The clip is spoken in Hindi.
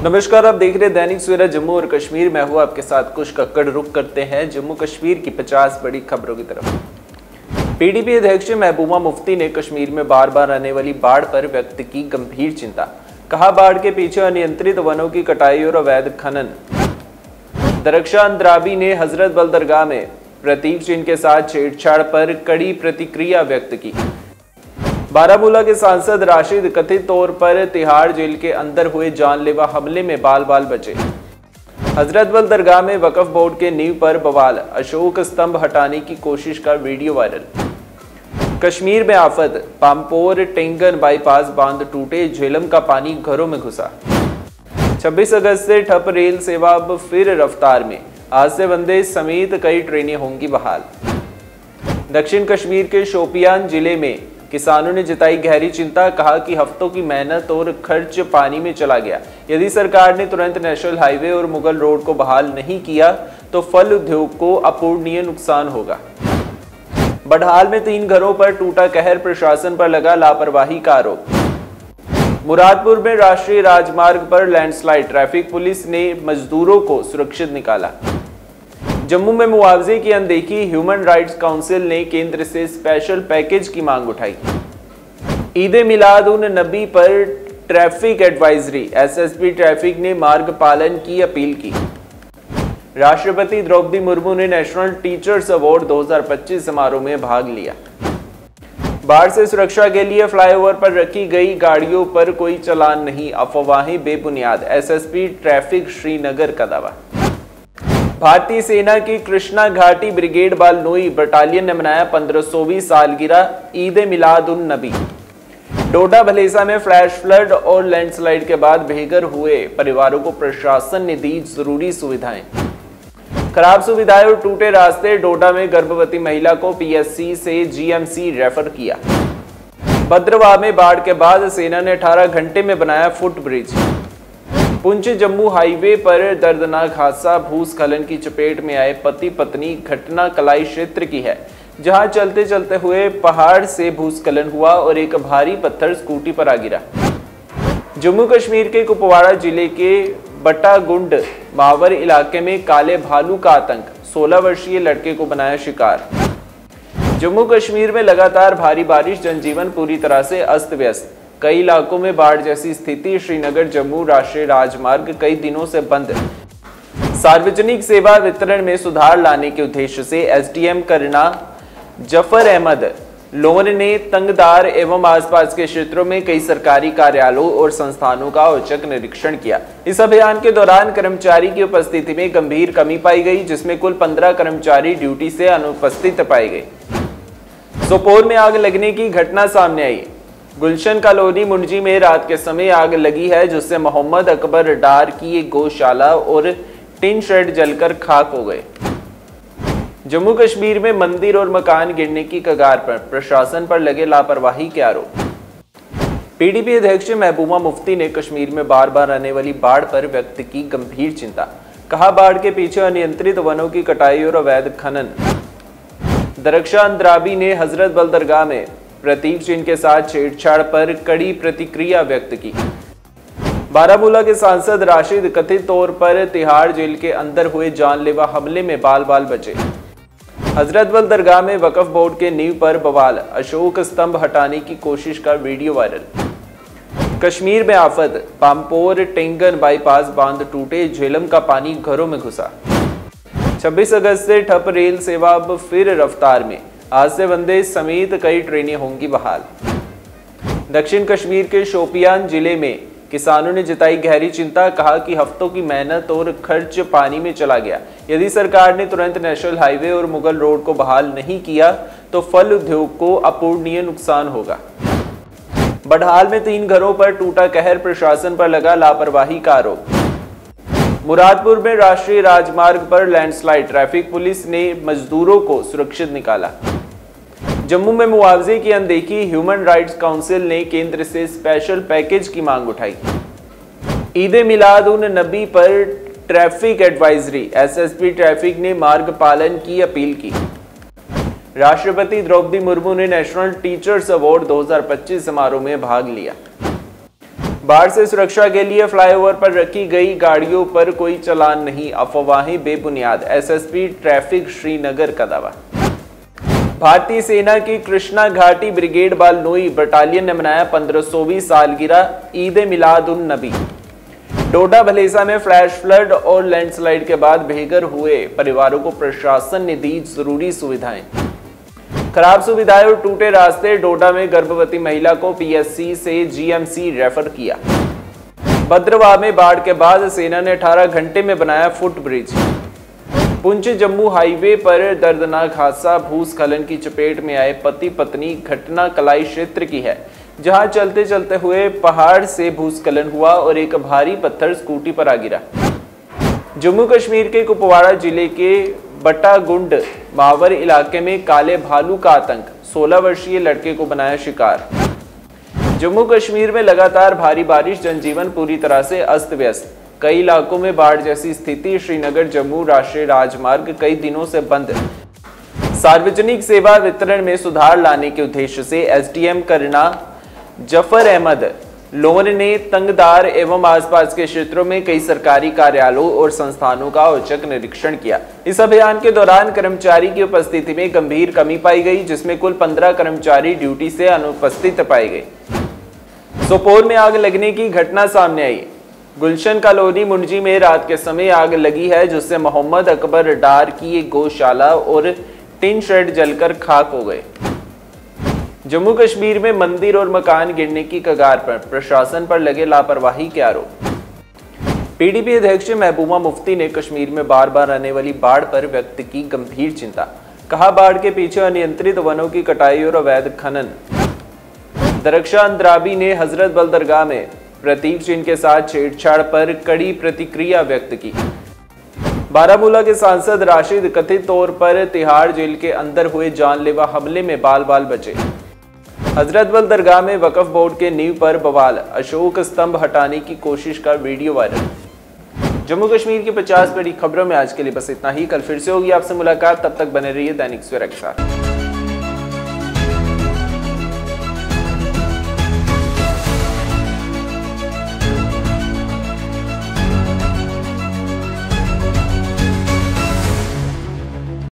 नमस्कार, आप देख रहे हैं दैनिक सवेरा जम्मू और कश्मीर। मैं हूं आपके साथ कुछ कक्कड़। रुक करते हैं जम्मू कश्मीर की 50 बड़ी खबरों की तरफ। पीडीपी अध्यक्ष महबूबा मुफ्ती ने कश्मीर में बार बार आने वाली बाढ़ पर व्यक्त की गंभीर चिंता। कहा, बाढ़ के पीछे अनियंत्रित वनों की कटाई और अवैध खनन। दरख्शा अंद्राबी ने हजरत बल दरगाह में प्रतीक चिन्ह के साथ छेड़छाड़ पर कड़ी प्रतिक्रिया व्यक्त की। बारामूला के सांसद राशिद कथित तौर पर तिहाड़ जेल के अंदर हुए जानलेवा हमले में बाल बाल बचे। हजरत बल दरगाह में वक्फ बोर्ड के नींव पर बवाल, अशोक स्तंभ हटाने की कोशिश का वीडियो वायरल। कश्मीर में आफत, पामपोर टेंगन बाईपास बांध टूटे, झेलम का पानी घरों में घुसा। 26 अगस्त से ठप रेल सेवा अब फिर रफ्तार में, आज से वंदे समेत कई ट्रेनें होंगी बहाल। दक्षिण कश्मीर के शोपियान जिले में किसानों ने जताई गहरी चिंता। कहा कि हफ्तों की मेहनत और खर्च पानी में चला गया। यदि सरकार ने तुरंत नेशनल हाईवे और मुगल रोड को बहाल नहीं किया तो फल उद्योग को अपूरणीय नुकसान होगा। बडहाल में 3 घरों पर टूटा कहर, प्रशासन पर लगा लापरवाही का आरोप। मुरादपुर में राष्ट्रीय राजमार्ग पर लैंडस्लाइड, ट्रैफिक पुलिस ने मजदूरों को सुरक्षित निकाला। जम्मू में मुआवजे की अनदेखी, ह्यूमन राइट्स काउंसिल ने केंद्र से स्पेशल पैकेज की मांग उठाई। ईद मिलाद उन नबी पर ट्रैफिक एडवाइजरी, एसएसपी ट्रैफिक ने मार्ग पालन की अपील की। राष्ट्रपति द्रौपदी मुर्मू ने नेशनल टीचर्स अवार्ड 2025 समारोह में भाग लिया। बाढ़ से सुरक्षा के लिए फ्लाईओवर पर रखी गई गाड़ियों पर कोई चालान नहीं, अफवाहें बेबुनियाद, एसएसपी ट्रैफिक श्रीनगर का दावा। भारतीय सेना की कृष्णा घाटी ब्रिगेड बालनोई बटालियन ने मनाया 1500वीं सालगिरह ईद मिलाद उन नबी। डोडा भलेसा में फ्लैश फ्लड और लैंडस्लाइड के बाद बेघर हुए परिवारों को प्रशासन ने दी जरूरी सुविधाएं। खराब सुविधाएं और टूटे रास्ते, डोडा में गर्भवती महिला को पीएससी से जीएमसी रेफर किया। भद्रवाह में बाढ़ के बाद सेना ने 18 घंटे में बनाया foot bridge. Poonch Jammu highway पर दर्दनाक हादसा, भूस्खलन की चपेट में आए पति पत्नी। घटना कलाई क्षेत्र की है, जहां चलते चलते हुए पहाड़ से भूस्खलन हुआ और एक भारी पत्थर स्कूटी पर आ गिरा। जम्मू कश्मीर के कुपवाड़ा जिले के बटागुंड मावर इलाके में काले भालू का आतंक, 16 वर्षीय लड़के को बनाया शिकार। जम्मू कश्मीर में लगातार भारी बारिश, जनजीवन पूरी तरह से अस्त व्यस्त। कई इलाकों में बाढ़ जैसी स्थिति। श्रीनगर जम्मू राष्ट्रीय राजमार्ग कई दिनों से बंद। सार्वजनिक सेवा वितरण में सुधार लाने के उद्देश्य से एसडीएम करना जफर अहमद लोन ने तंगदार एवं आसपास के क्षेत्रों में कई सरकारी कार्यालयों और संस्थानों का औचक निरीक्षण किया। इस अभियान के दौरान कर्मचारी की उपस्थिति में गंभीर कमी पाई गई, जिसमें कुल 15 कर्मचारी ड्यूटी से अनुपस्थित पाए गए। सोपोर में आग लगने की घटना सामने आई। गुलशन कॉलोनी मुंजी में रात के समय आग लगी है, जिससे मोहम्मद अकबर डार की एक गौशाला और टिन शेड जलकर खाक हो गए। जम्मू कश्मीर में मंदिर और मकान गिरने की कगार पर, प्रशासन पर लगे लापरवाही के आरोप। पीडीपी अध्यक्ष महबूबा मुफ्ती ने कश्मीर में बार बार आने वाली बाढ़ पर व्यक्त की गंभीर चिंता। कहा, बाढ़ के पीछे अनियंत्रित वनों की कटाई और अवैध खनन। दरख्शा अंद्राबी ने हजरत बल दरगाह में प्रतीक चिन्ह के साथ छेड़छाड़ पर कड़ी प्रतिक्रिया व्यक्त की। बारामूला के सांसद राशिद कथित तौर पर तिहाड़ जेल के अंदर हुए जानलेवा हमले में बाल बाल बचे। हजरत बल दरगाह में वक्फ बोर्ड के नींव पर बवाल, अशोक स्तंभ हटाने की कोशिश का वीडियो वायरल। कश्मीर में आफत, पामपोर टेंगन बाईपास बांध टूटे, झेलम का पानी घरों में घुसा। 26 अगस्त से ठप रेल सेवा अब फिर रफ्तार में, आज से वंदे समेत कई ट्रेनें होंगी बहाल। दक्षिण कश्मीर के शोपियान जिले में किसानों ने जताई गहरी चिंता। कहा कि हफ्तों की मेहनत और खर्च पानी में चला गया। यदि सरकार ने तुरंत नेशनल हाईवे और मुगल रोड को बहाल नहीं किया तो फल उद्योग को अपूरणीय नुकसान होगा। बडहाल में 3 घरों पर टूटा कहर, प्रशासन पर लगा लापरवाही का आरोप। मुरादपुर में राष्ट्रीय राजमार्ग पर लैंडस्लाइड, ट्रैफिक पुलिस ने मजदूरों को सुरक्षित निकाला। जम्मू में मुआवजे की अनदेखी, ह्यूमन राइट्स काउंसिल ने केंद्र से स्पेशल पैकेज की मांग उठाई। ईद मिलाद उन नबी पर ट्रैफिक एडवाइजरी, एसएसपी ट्रैफिक ने मार्ग पालन की अपील की। राष्ट्रपति द्रौपदी मुर्मू ने नेशनल टीचर्स अवार्ड 2025 समारोह में भाग लिया। बाढ़ से सुरक्षा के लिए फ्लाईओवर पर रखी गई गाड़ियों पर कोई चालान नहीं, अफवाहें बेबुनियाद, एसएसपी ट्रैफिक श्रीनगर का दावा। भारतीय सेना की कृष्णा घाटी ब्रिगेड बालनोई बटालियन ने मनाया 1500वीं सालगिरह ईद मिलाद उन नबी। डोडा भलेसा में फ्लैश फ्लड और लैंडस्लाइड के बाद बेघर हुए परिवारों को प्रशासन ने दी जरूरी सुविधाएं। खराब सुविधाएं और टूटे रास्ते, डोडा में गर्भवती महिला को पीएससी से जीएमसी रेफर किया। भद्रवाह में बाढ़ के बाद सेना ने 18 घंटे में बनाया foot bridge. Poonch Jammu highway पर दर्दनाक हादसा, भूस्खलन की चपेट में आए पति पत्नी। घटना कलाई क्षेत्र की है, जहां चलते चलते हुए पहाड़ से भूस्खलन हुआ और एक भारी पत्थर स्कूटी पर आ गिरा। जम्मू कश्मीर के कुपवाड़ा जिले के बटागुंड मावर इलाके में काले भालू का आतंक, 16 वर्षीय लड़के को बनाया शिकार। जम्मू कश्मीर में लगातार भारी बारिश, जनजीवन पूरी तरह से अस्त व्यस्त। कई इलाकों में बाढ़ जैसी स्थिति। श्रीनगर जम्मू राष्ट्रीय राजमार्ग कई दिनों से बंद। सार्वजनिक सेवा वितरण में सुधार लाने के उद्देश्य से एसडीएम करना जफर अहमद लोन ने तंगदार एवं आसपास के क्षेत्रों में कई सरकारी कार्यालयों और संस्थानों का औचक निरीक्षण किया। इस अभियान के दौरान कर्मचारी की उपस्थिति में गंभीर कमी पाई गई, जिसमें कुल 15 कर्मचारी ड्यूटी से अनुपस्थित पाए गए। सोपोर में आग लगने की घटना सामने आई। गुलशन कॉलोनी मुंजी में रात के समय आग लगी है, जिससे मोहम्मद अकबर डार की एक गौशाला और टिन शेड जलकर खाक हो गए। जम्मू कश्मीर में मंदिर और मकान गिरने की कगार पर, प्रशासन पर लगे लापरवाही के आरोप। पीडीपी अध्यक्ष महबूबा मुफ्ती ने कश्मीर में बार बार आने वाली बाढ़ पर व्यक्त की गंभीर चिंता। कहा, बाढ़ के पीछे अनियंत्रित वनों की कटाई और अवैध खनन। दरख्शा अंद्राबी ने हजरत बल दरगाह में प्रतीक चिन्ह के साथ छेड़छाड़ पर कड़ी प्रतिक्रिया व्यक्त की। बारामूला के सांसद राशिद कथित तौर पर तिहाड़ जेल के अंदर हुए जानलेवा हमले में बाल बाल बचे। हजरत बल दरगाह में वक्फ बोर्ड के नींव पर बवाल, अशोक स्तंभ हटाने की कोशिश का वीडियो वायरल। जम्मू कश्मीर की 50 बड़ी खबरों में आज के लिए बस इतना ही। कल फिर से होगी आपसे मुलाकात, तब तक बने रहिए दैनिक सवेरा के साथ।